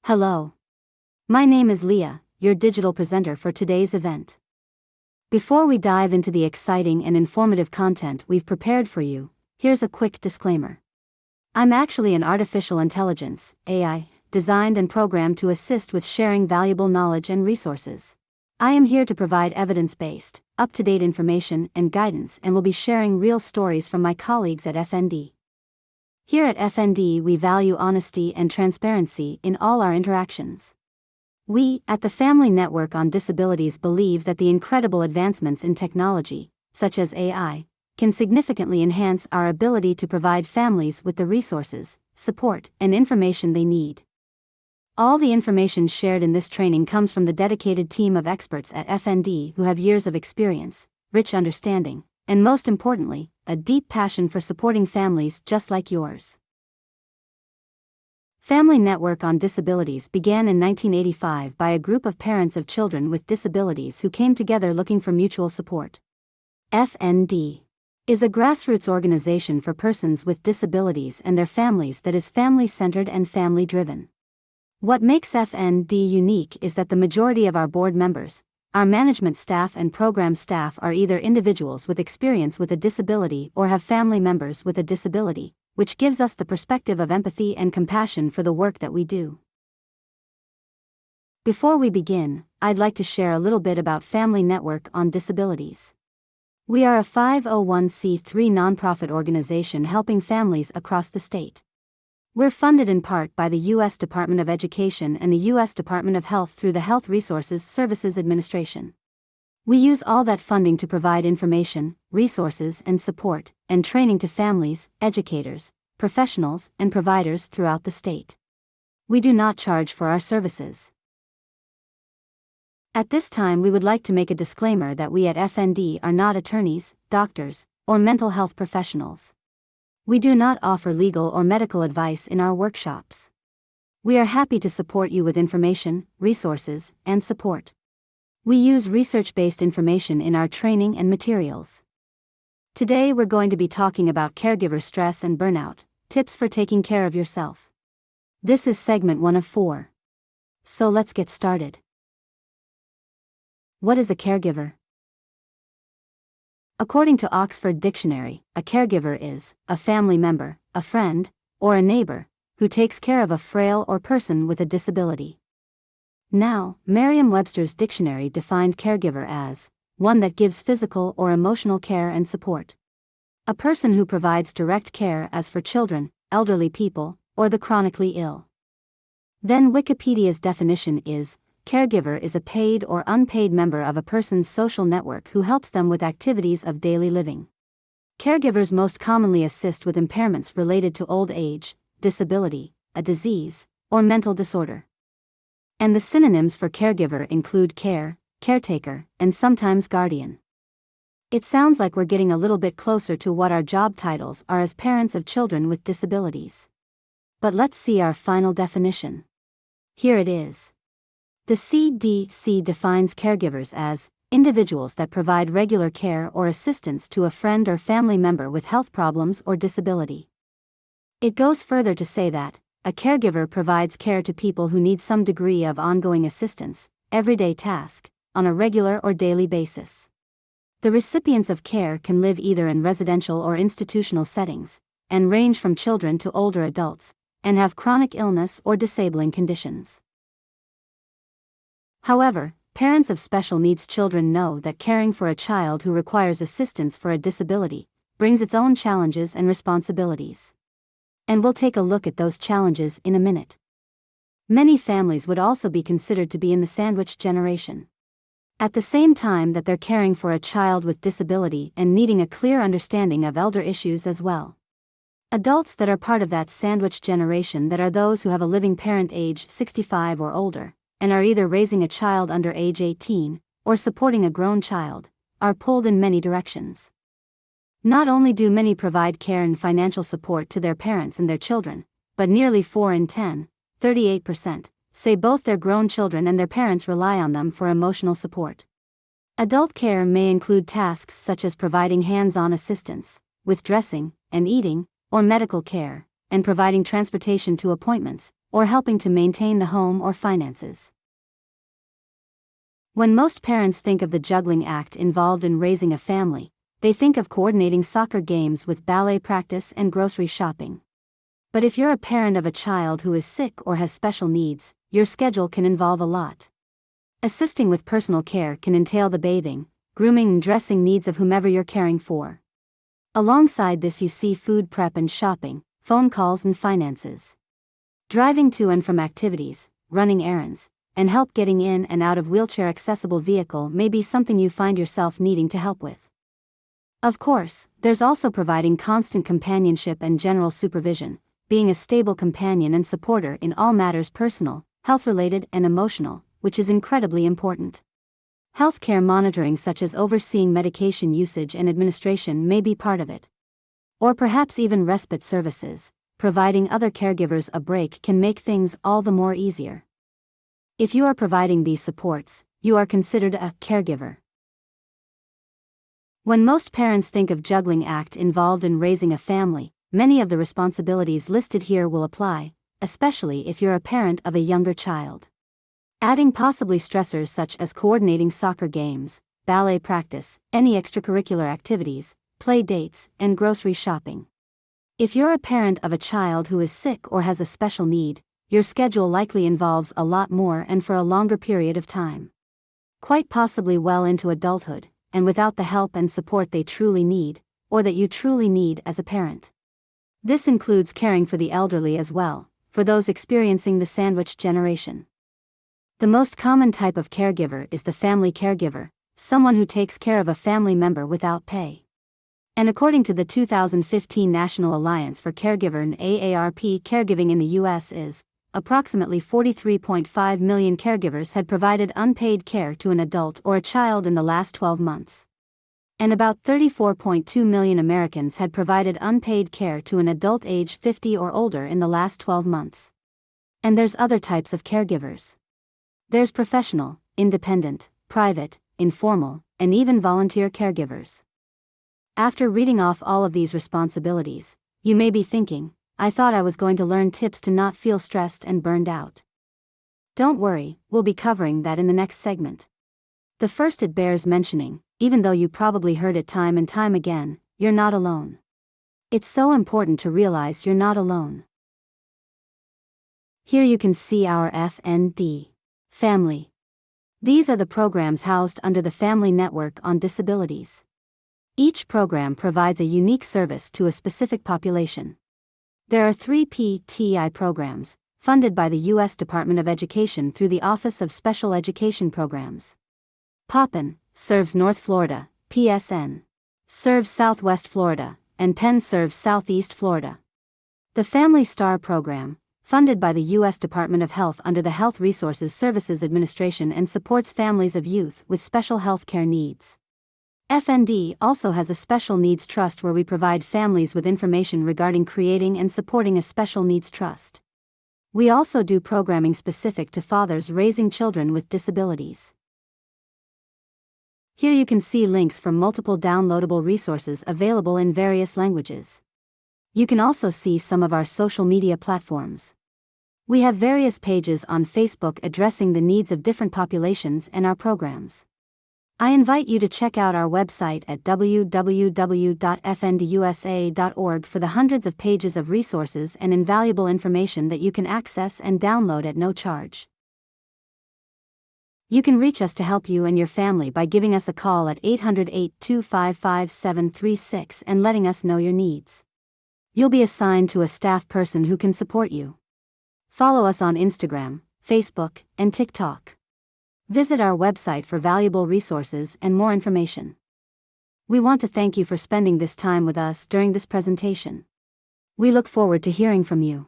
Hello. My name is Leah, your digital presenter for today's event. Before we dive into the exciting and informative content we've prepared for you, here's a quick disclaimer. I'm actually an artificial intelligence, AI, designed and programmed to assist with sharing valuable knowledge and resources. I am here to provide evidence-based, up-to-date information and guidance, and will be sharing real stories from my colleagues at FND. Here at FND, we value honesty and transparency in all our interactions. We, at the Family Network on Disabilities, believe that the incredible advancements in technology, such as AI, can significantly enhance our ability to provide families with the resources, support, and information they need. All the information shared in this training comes from the dedicated team of experts at FND who have years of experience, rich understanding, and most importantly, a deep passion for supporting families just like yours. Family Network on Disabilities began in 1985 by a group of parents of children with disabilities who came together looking for mutual support. FND is a grassroots organization for persons with disabilities and their families that is family-centered and family-driven. What makes FND unique is that the majority of our board members, our management staff and program staff are either individuals with experience with a disability or have family members with a disability, which gives us the perspective of empathy and compassion for the work that we do. Before we begin, I'd like to share a little bit about Family Network on Disabilities. We are a 501c3 nonprofit organization helping families across the state. We're funded in part by the U.S. Department of Education and the U.S. Department of Health through the Health Resources Services Administration. We use all that funding to provide information, resources, and support, and training to families, educators, professionals, and providers throughout the state. We do not charge for our services. At this time, we would like to make a disclaimer that we at FND are not attorneys, doctors, or mental health professionals. We do not offer legal or medical advice in our workshops. We are happy to support you with information, resources, and support. We use research-based information in our training and materials. Today we're going to be talking about caregiver stress and burnout, tips for taking care of yourself. This is segment 1 of 4. So let's get started. What is a caregiver? According to Oxford Dictionary, a caregiver is a family member, a friend, or a neighbor, who takes care of a frail or person with a disability. Now, Merriam-Webster's dictionary defined caregiver as one that gives physical or emotional care and support. A person who provides direct care as for children, elderly people, or the chronically ill. Then Wikipedia's definition is, caregiver is a paid or unpaid member of a person's social network who helps them with activities of daily living. Caregivers most commonly assist with impairments related to old age, disability, a disease, or mental disorder. And the synonyms for caregiver include care, caretaker, and sometimes guardian. It sounds like we're getting a little bit closer to what our job titles are as parents of children with disabilities. But let's see our final definition. Here it is. The CDC defines caregivers as individuals that provide regular care or assistance to a friend or family member with health problems or disability. It goes further to say that a caregiver provides care to people who need some degree of ongoing assistance, everyday task, on a regular or daily basis. The recipients of care can live either in residential or institutional settings, and range from children to older adults, and have chronic illness or disabling conditions. However, parents of special needs children know that caring for a child who requires assistance for a disability brings its own challenges and responsibilities. And we'll take a look at those challenges in a minute. Many families would also be considered to be in the sandwich generation. At the same time that they're caring for a child with disability and needing a clear understanding of elder issues as well. Adults that are part of that sandwich generation that are those who have a living parent age 65 or older, and are either raising a child under age 18, or supporting a grown child, are pulled in many directions. Not only do many provide care and financial support to their parents and their children, but nearly 4 in 10, 38%, say both their grown children and their parents rely on them for emotional support. Adult care may include tasks such as providing hands-on assistance, with dressing, and eating, or medical care, and providing transportation to appointments, or helping to maintain the home or finances. When most parents think of the juggling act involved in raising a family, they think of coordinating soccer games with ballet practice and grocery shopping. But if you're a parent of a child who is sick or has special needs, your schedule can involve a lot. Assisting with personal care can entail the bathing, grooming and dressing needs of whomever you're caring for. Alongside this you see food prep and shopping, phone calls and finances. Driving to and from activities, running errands, and help getting in and out of wheelchair-accessible vehicle may be something you find yourself needing to help with. Of course, there's also providing constant companionship and general supervision, being a stable companion and supporter in all matters personal, health-related and emotional, which is incredibly important. Healthcare monitoring such as overseeing medication usage and administration may be part of it. Or perhaps even respite services, providing other caregivers a break can make things all the more easier. If you are providing these supports, you are considered a caregiver. When most parents think of juggling act involved in raising a family, many of the responsibilities listed here will apply, especially if you're a parent of a younger child. Adding possibly stressors such as coordinating soccer games, ballet practice, any extracurricular activities, play dates, and grocery shopping. If you're a parent of a child who is sick or has a special need, your schedule likely involves a lot more and for a longer period of time. Quite possibly well into adulthood, and without the help and support they truly need, or that you truly need as a parent. This includes caring for the elderly as well, for those experiencing the sandwich generation. The most common type of caregiver is the family caregiver, someone who takes care of a family member without pay. And according to the 2015 National Alliance for Caregiver and AARP, caregiving in the U.S. is, approximately 43.5 million caregivers had provided unpaid care to an adult or a child in the last 12 months. And about 34.2 million Americans had provided unpaid care to an adult age 50 or older in the last 12 months. And there's other types of caregivers. There's professional, independent, private, informal, and even volunteer caregivers. After reading off all of these responsibilities, you may be thinking, I thought I was going to learn tips to not feel stressed and burned out. Don't worry, we'll be covering that in the next segment. The first it bears mentioning, even though you probably heard it time and time again, you're not alone. It's so important to realize you're not alone. Here you can see our FND. Family. These are the programs housed under the Family Network on Disabilities. Each program provides a unique service to a specific population. There are 3 PTI programs, funded by the U.S. Department of Education through the Office of Special Education Programs. POPN serves North Florida, PSN serves Southwest Florida, and PEN serves Southeast Florida. The Family Star program, funded by the U.S. Department of Health under the Health Resources Services Administration and supports families of youth with special health care needs. FND also has a special needs trust where we provide families with information regarding creating and supporting a special needs trust. We also do programming specific to fathers raising children with disabilities. Here you can see links from multiple downloadable resources available in various languages. You can also see some of our social media platforms. We have various pages on Facebook addressing the needs of different populations and our programs. I invite you to check out our website at www.fndusa.org for the hundreds of pages of resources and invaluable information that you can access and download at no charge. You can reach us to help you and your family by giving us a call at 800-825-5736 and letting us know your needs. You'll be assigned to a staff person who can support you. Follow us on Instagram, Facebook, and TikTok. Visit our website for valuable resources and more information. We want to thank you for spending this time with us during this presentation. We look forward to hearing from you.